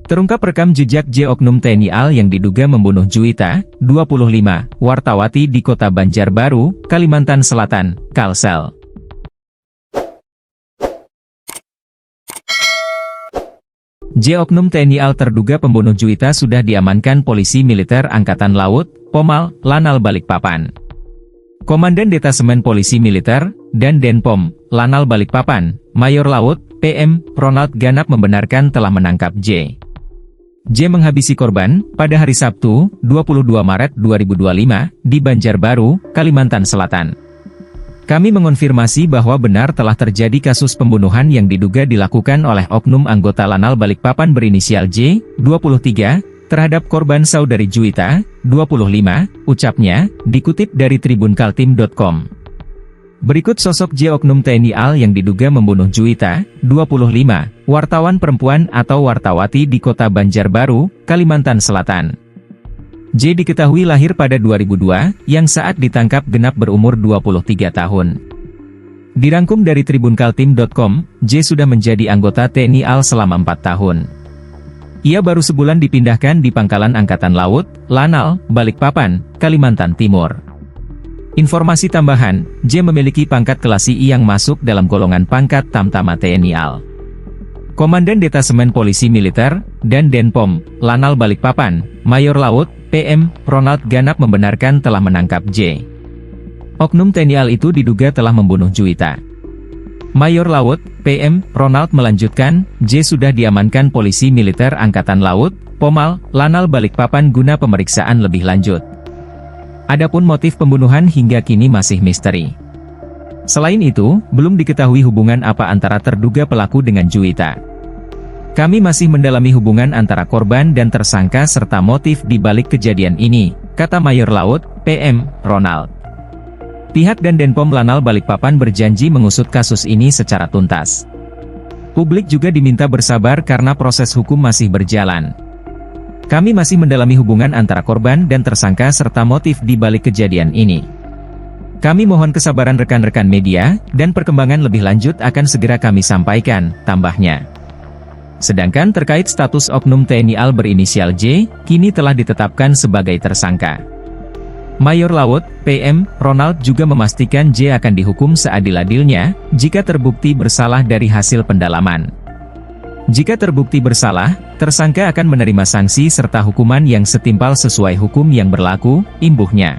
Terungkap rekam jejak J oknum TNI AL yang diduga membunuh Juwita, 25, wartawati di Kota Banjarbaru, Kalimantan Selatan, Kalsel. J oknum TNI AL terduga pembunuh Juwita sudah diamankan Polisi Militer Angkatan Laut, Pomal, Lanal Balikpapan. Komandan Detasemen Polisi Militer dan Denpom, Lanal Balikpapan, Mayor Laut, PM, Ronald Ganap membenarkan telah menangkap J. J menghabisi korban pada hari Sabtu, 22 Maret 2025, di Banjarbaru, Kalimantan Selatan. Kami mengonfirmasi bahwa benar telah terjadi kasus pembunuhan yang diduga dilakukan oleh oknum anggota Lanal Balikpapan berinisial J, 23, terhadap korban saudari Juwita, 25, ucapnya, dikutip dari tribunkaltim.com. Berikut sosok J oknum TNI AL yang diduga membunuh Juwita, 25, wartawan perempuan atau wartawati di Kota Banjarbaru, Kalimantan Selatan. J diketahui lahir pada 2002, yang saat ditangkap genap berumur 23 tahun. Dirangkum dari tribunkaltim.com, J sudah menjadi anggota TNI AL selama 4 tahun. Ia baru sebulan dipindahkan di Pangkalan Angkatan Laut, Lanal, Balikpapan, Kalimantan Timur. Informasi tambahan, J memiliki pangkat kelas I yang masuk dalam golongan pangkat Tamtama TNI AL. Komandan Detasemen Polisi Militer dan Denpom, Lanal Balikpapan, Mayor Laut, PM, Ronald Ganap membenarkan telah menangkap J. Oknum TNI AL itu diduga telah membunuh Juwita. Mayor Laut, PM, Ronald melanjutkan, J sudah diamankan Polisi Militer Angkatan Laut, Pomal, Lanal Balikpapan guna pemeriksaan lebih lanjut. Adapun motif pembunuhan hingga kini masih misteri. Selain itu, belum diketahui hubungan apa antara terduga pelaku dengan Juwita. Kami masih mendalami hubungan antara korban dan tersangka serta motif di balik kejadian ini, kata Mayor Laut, PM, Ronald. Pihak dan Denpom Lanal Balikpapan berjanji mengusut kasus ini secara tuntas. Publik juga diminta bersabar karena proses hukum masih berjalan. Kami masih mendalami hubungan antara korban dan tersangka serta motif di balik kejadian ini. Kami mohon kesabaran rekan-rekan media, dan perkembangan lebih lanjut akan segera kami sampaikan, tambahnya. Sedangkan terkait status oknum TNI AL berinisial J, kini telah ditetapkan sebagai tersangka. Mayor Laut, PM, Ronald juga memastikan J akan dihukum seadil-adilnya, jika terbukti bersalah dari hasil pendalaman. Jika terbukti bersalah, tersangka akan menerima sanksi serta hukuman yang setimpal sesuai hukum yang berlaku, imbuhnya.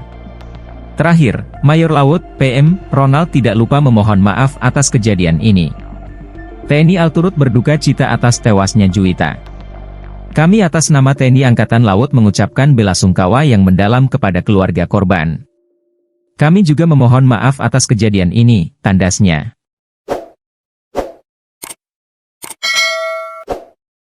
Terakhir, Mayor Laut, PM, Ronald tidak lupa memohon maaf atas kejadian ini. TNI AL turut berduka cita atas tewasnya Juwita. Kami atas nama TNI Angkatan Laut mengucapkan bela sungkawa yang mendalam kepada keluarga korban. Kami juga memohon maaf atas kejadian ini, tandasnya.